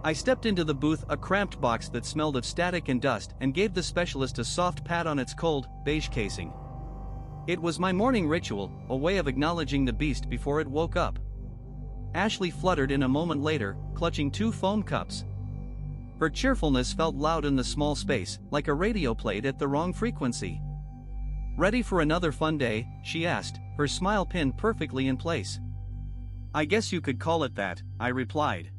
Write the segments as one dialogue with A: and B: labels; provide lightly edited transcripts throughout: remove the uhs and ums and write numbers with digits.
A: I stepped into the booth, a cramped box that smelled of static and dust, and gave the specialist a soft pat on its cold, beige casing. It was my morning ritual, a way of acknowledging the beast before it woke up. Ashley fluttered in a moment later, clutching 2 foam cups. Her cheerfulness felt loud in the small space, like a radio played at the wrong frequency. "Ready for another fun day?" she asked, her smile pinned perfectly in place. "I guess you could call it that," I replied.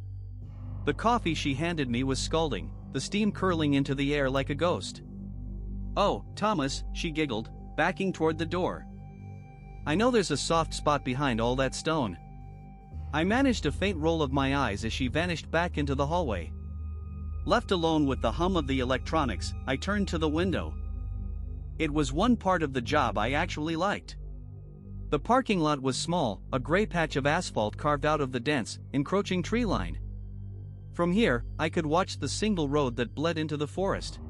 A: The coffee she handed me was scalding, the steam curling into the air like a ghost. "Oh, Thomas," she giggled, backing toward the door. "I know there's a soft spot behind all that stone." I managed a faint roll of my eyes as she vanished back into the hallway. Left alone with the hum of the electronics, I turned to the window. It was one part of the job I actually liked. The parking lot was small, a gray patch of asphalt carved out of the dense, encroaching tree line. From here, I could watch the single road that bled into the forest.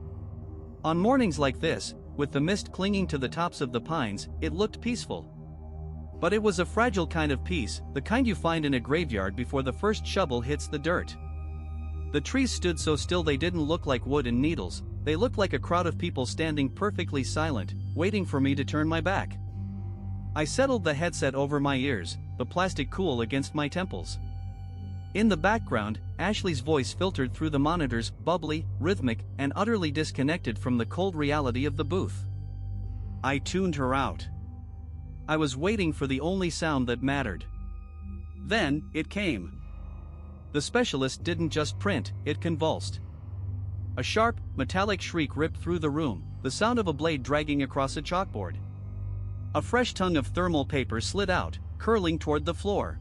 A: On mornings like this, with the mist clinging to the tops of the pines, it looked peaceful. But it was a fragile kind of peace, the kind you find in a graveyard before the first shovel hits the dirt. The trees stood so still they didn't look like wood and needles, they looked like a crowd of people standing perfectly silent, waiting for me to turn my back. I settled the headset over my ears, the plastic cool against my temples. In the background, Ashley's voice filtered through the monitors, bubbly, rhythmic, and utterly disconnected from the cold reality of the booth. I tuned her out. I was waiting for the only sound that mattered. Then, it came. The specialist didn't just print, it convulsed. A sharp, metallic shriek ripped through the room, the sound of a blade dragging across a chalkboard. A fresh tongue of thermal paper slid out, curling toward the floor.